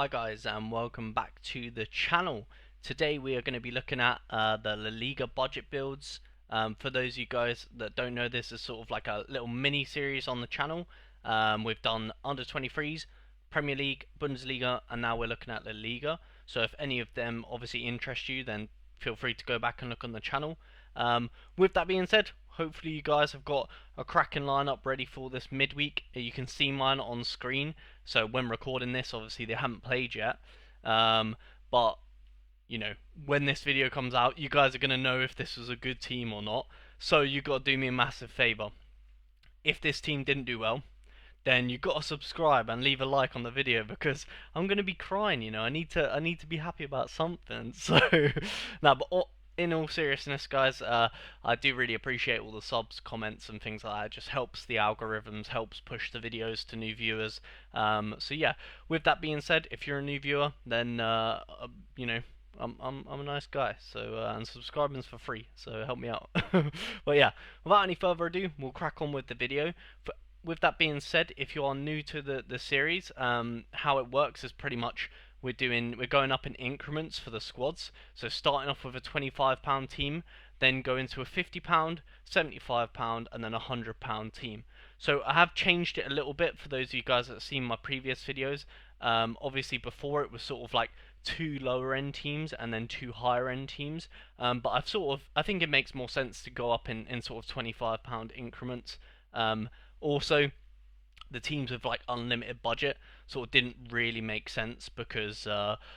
Hi guys and welcome back to the channel. Today we are going to be looking at the La Liga budget builds. For those of you guys that don't know, this is sort of like a little mini series on the channel. We've done under 23s, Premier League, Bundesliga, and now we're looking at La Liga. So if any of them obviously interest you, then feel free to go back and look on the channel. With that being said, hopefully you guys have got a cracking lineup ready for this midweek. You can see mine on screen. So when recording this, obviously they haven't played yet. But you know, when this video comes out, you guys are gonna know if this was a good team or not. So you got to do me a massive favor. If this team didn't do well, then you got to subscribe and leave a like on the video because I'm gonna be crying. You know, I need to be happy about something. So now, but in all seriousness, guys, I do really appreciate all the subs, comments, and things like that. It just helps the algorithms, helps push the videos to new viewers. So yeah, with that being said, if you're a new viewer, then you know. I'm a nice guy, so and subscribing's for free, so help me out. But yeah, without any further ado, we'll crack on with the video. With that being said, if you are new to the series, how it works is pretty much we're going up in increments for the squads. So starting off with a £25 team, then go into a £50, £75, and then a £100 team. So I have changed it a little bit for those of you guys that have seen my previous videos. Obviously before it was sort of like two lower end teams and then two higher end teams. But I think it makes more sense to go up in sort of £25 increments. Also, the teams with like unlimited budget sort of didn't really make sense because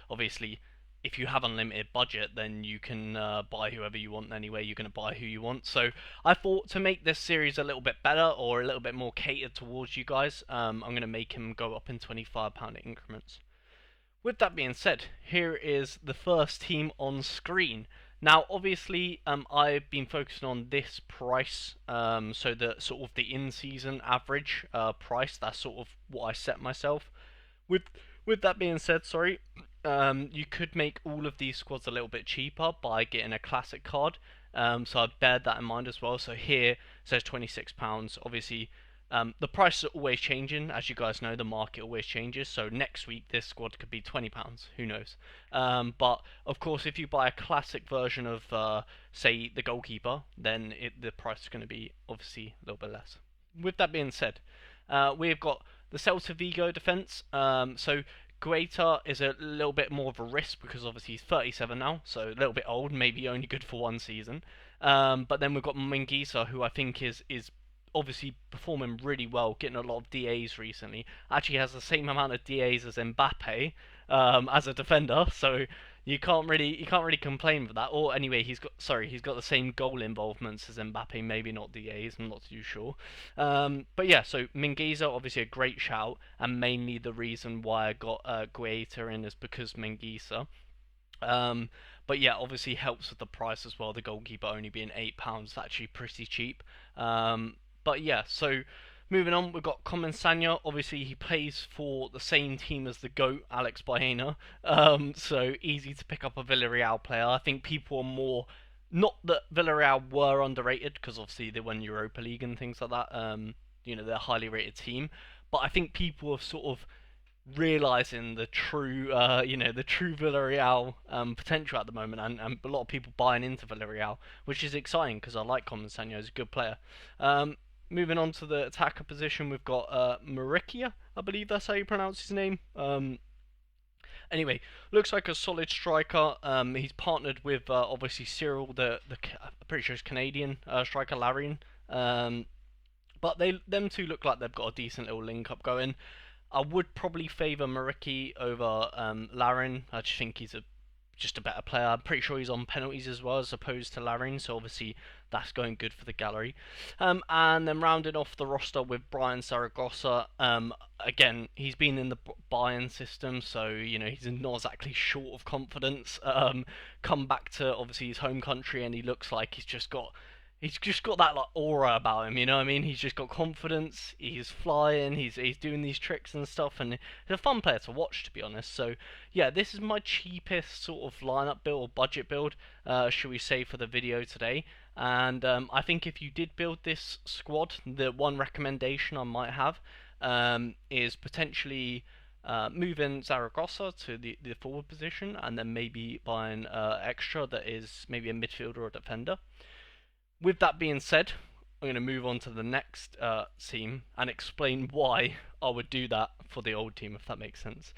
obviously if you have unlimited budget then you can buy whoever you want anyway. You're going to buy who you want. So I thought to make this series a little bit better or a little bit more catered towards you guys, I'm going to make him go up in £25 increments. With that being said, here is the first team on screen. Now, obviously, I've been focusing on this price, so the sort of the in-season average price. That's sort of what I set myself. With with that being said, sorry, you could make all of these squads a little bit cheaper by getting a classic card. So I bear that in mind as well. So here it says £26. Obviously, the prices are always changing, as you guys know. The market always changes. So next week this squad could be £20. Who knows? But of course, if you buy a classic version of, say, the goalkeeper, then the price is going to be obviously a little bit less. With that being said, we've got the Celta Vigo defense. So Guaita is a little bit more of a risk because obviously he's 37 now, so a little bit old, maybe only good for one season. But then we've got Mingueza, who I think is obviously performing really well, getting a lot of DAs recently. Actually has the same amount of DAs as Mbappe as a defender, so you can't really complain with that. Or anyway, he's got the same goal involvements as Mbappe, maybe not DAs. I'm not too sure. But yeah, so Mingueza obviously a great shout, and mainly the reason why I got Guaita in is because Mingueza. But yeah, obviously helps with the price as well. The goalkeeper only being £8, actually pretty cheap. But yeah, so moving on, we've got Comensanya. Obviously, he plays for the same team as the GOAT, Alex Baena. So easy to pick up a Villarreal player. I think people are more... Not that Villarreal were underrated, because obviously they won Europa League and things like that. They're a highly rated team. But I think people have sort of realizing the true, the true Villarreal potential at the moment, and a lot of people buying into Villarreal, which is exciting because I like Comensanya, he's a good player. Moving on to the attacker position, we've got Marikia, I believe that's how you pronounce his name. Anyway, looks like a solid striker. He's partnered with obviously Cyril, I'm pretty sure he's Canadian striker Larin. But them two look like they've got a decent little link up going. I would probably favour Mariki over Larin. I just think he's just a better player. I'm pretty sure he's on penalties as well as opposed to Larin, so obviously that's going good for the gallery. And then rounding off the roster with Brian Saragossa. Again, he's been in the Bayern system, so he's not exactly short of confidence. Come back to obviously his home country, and he looks like he's just got that like aura about him, you know what I mean? He's just got confidence, he's flying, he's doing these tricks and stuff, and he's a fun player to watch, to be honest. So yeah, this is my cheapest sort of lineup build or budget build, should we say, for the video today. And I think if you did build this squad, the one recommendation I might have is potentially Move in Zaragoza to the forward position, and then maybe buy an extra that is maybe a midfielder or a defender. With that being said, I'm going to move on to the next team and explain why I would do that for the old team, if that makes sense.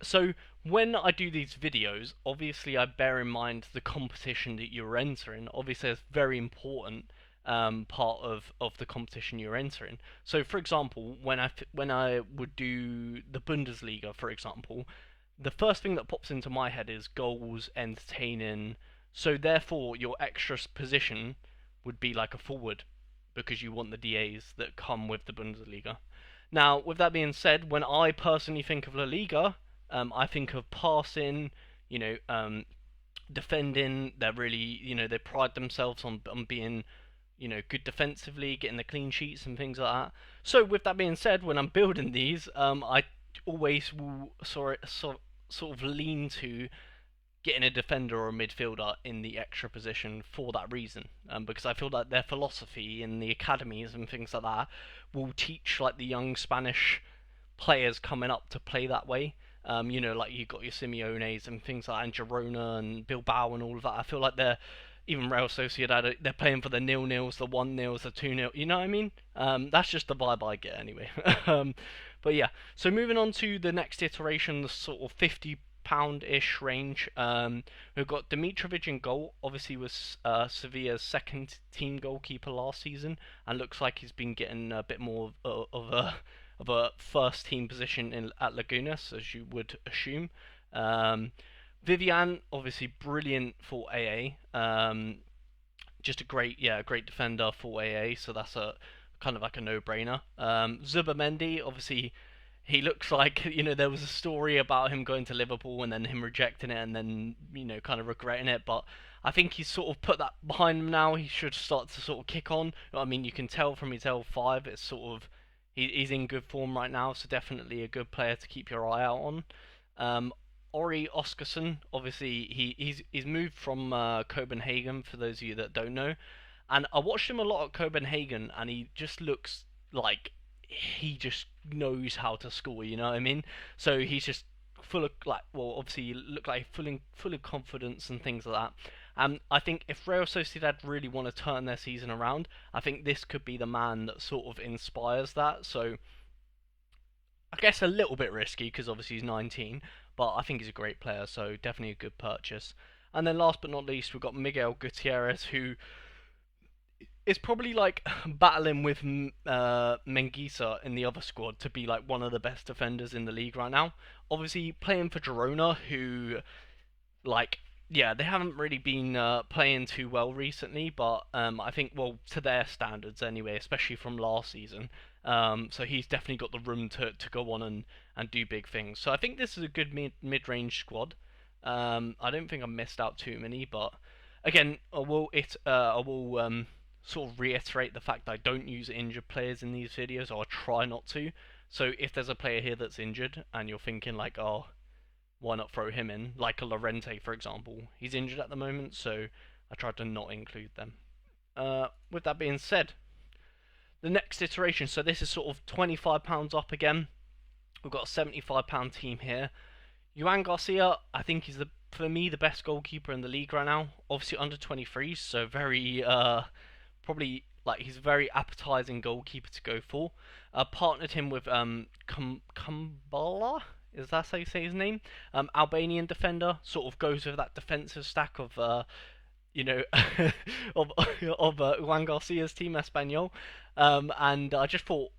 So when I do these videos, obviously I bear in mind the competition that you're entering. Obviously, it's very important part of the competition you're entering. So, for example, when I would do the Bundesliga, for example, the first thing that pops into my head is goals, entertaining. So therefore, your extra position would be like a forward because you want the DAs that come with the Bundesliga. Now, with that being said, when I personally think of La Liga, I think of passing, defending. They're really, they pride themselves on being, good defensively, getting the clean sheets and things like that. So, with that being said, when I'm building these, I always will sort of lean to getting a defender or a midfielder in the extra position for that reason, because I feel like their philosophy in the academies and things like that will teach like the young Spanish players coming up to play that way. Like you got your Simeones and things like that, and Girona and Bilbao and all of that. I feel like they're even Real Sociedad. They're playing for the 0-0s, the 1-0s, the 2-0. You know what I mean? That's just the vibe I get anyway. But yeah. So moving on to the next iteration, the sort of £50-ish range. We've got Dimitrovic in goal. Obviously, was Sevilla's second team goalkeeper last season, and looks like he's been getting a bit more of a first team position at Lagunas, as you would assume. Vivian, obviously brilliant for AA. Just a great defender for AA. So that's a kind of like a no-brainer. Zubamendi, obviously, he looks like, there was a story about him going to Liverpool and then him rejecting it and then, kind of regretting it. But I think he's sort of put that behind him now. He should start to sort of kick on. I mean, you can tell from his L5, it's sort of, he's in good form right now, so definitely a good player to keep your eye out on. Ori Oskarsson, obviously, he's moved from Copenhagen, for those of you that don't know. And I watched him a lot at Copenhagen, and he just looks like he just knows how to score, you know what I mean? So he's just full of, like, well, obviously, you look like full of confidence and things like that. And I think if Real Sociedad really want to turn their season around, I think this could be the man that sort of inspires that. So I guess a little bit risky because obviously he's 19, but I think he's a great player, so definitely a good purchase. And then last but not least, we've got Miguel Gutierrez, who is probably like battling with Menguisa in the other squad to be like one of the best defenders in the league right now. Obviously playing for Girona, who like, yeah, they haven't really been playing too well recently, but I think, well, to their standards anyway, especially from last season. So he's definitely got the room to go on and do big things. So I think this is a good mid-range squad. I don't think I missed out too many, but again, I will sort of reiterate the fact that I don't use injured players in these videos, or I try not to. So if there's a player here that's injured and you're thinking like, oh, why not throw him in? Like a Lorente, for example. He's injured at the moment, so I tried to not include them. With that being said, the next iteration, so this is sort of £25 up again. We've got a £75 team here. Juan Garcia, I think he's for me the best goalkeeper in the league right now. Obviously under 23s, so very probably like he's a very appetizing goalkeeper to go for. Partnered him with Kumbala. Is that how you say his name? Albanian defender, sort of goes with that defensive stack of of Juan Garcia's team, Espanyol. And I just thought,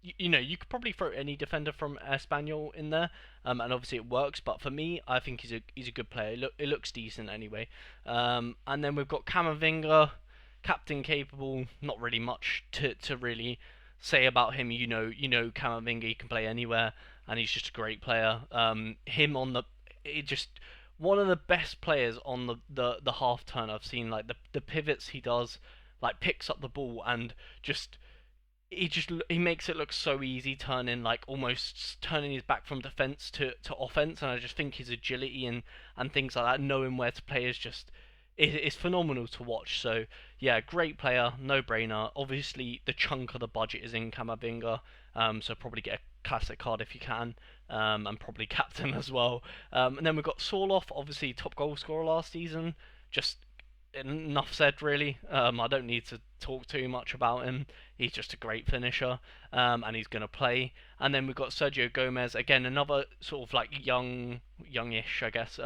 you could probably throw any defender from Espanyol in there, and obviously it works. But for me, I think he's a good player. It looks decent anyway. And then we've got Camavinga, captain capable. Not really much to really say about him. Camavinga, he can play anywhere, and he's just a great player. Him on just one of the best players on the half turn I've seen. Like the pivots he does, like picks up the ball and he makes it look so easy, almost turning his back from defense to offense. And I just think his agility and things like that, knowing where to play, is phenomenal to watch. So yeah, great player, no brainer. Obviously the chunk of the budget is in Camavinga, so probably get a classic card if you can. and probably captain as well. And then we've got Sorloth, obviously top goal scorer last season. Just enough said, really. I don't need to talk too much about him. He's just a great finisher, and he's going to play. And then we've got Sergio Gomez, again, another sort of like youngish, I guess,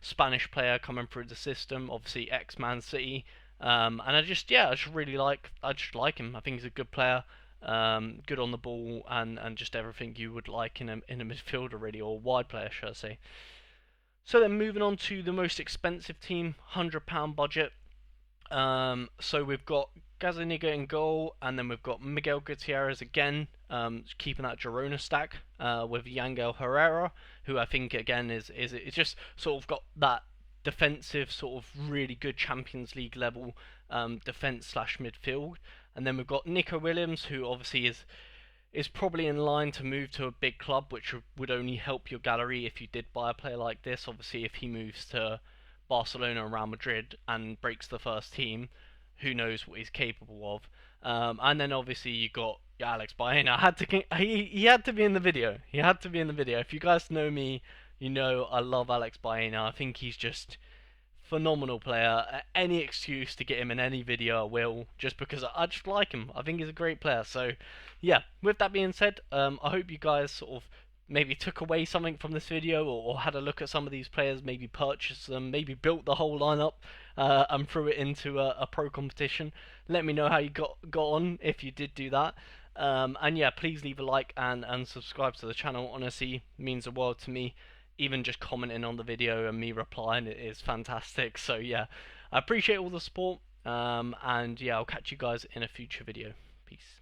Spanish player coming through the system. Obviously, ex-Man City. And I just really I just like him. I think he's a good player, good on the ball, and just everything you would like in a midfielder, really, or wide player, should I say. So then moving on to the most expensive team, £100 budget. So we've got Gazaniga in goal, and then we've got Miguel Gutierrez again, keeping that Girona stack with Yangel Herrera, who I think again is just sort of got that defensive sort of really good Champions League level defense slash midfield, and then we've got Nico Williams, who obviously is probably in line to move to a big club, which would only help your gallery if you did buy a player like this. Obviously, if he moves to Barcelona and Real Madrid and breaks the first team, who knows what he's capable of. And then obviously you got Alex Baena. He had to be in the video. He had to be in the video. If you guys know me, you know I love Alex Baena. I think he's just phenomenal player. Any excuse to get him in any video, I will, just because I just like him. I think he's a great player. So, yeah. With that being said, I hope you guys sort of maybe took away something from this video, or had a look at some of these players, maybe purchased them, maybe built the whole lineup and threw it into a pro competition. Let me know how you got on if you did do that. And yeah, please leave a like and subscribe to the channel. Honestly, means the world to me. Even just commenting on the video and me replying, it is fantastic. So yeah, I appreciate all the support. And yeah, I'll catch you guys in a future video. Peace.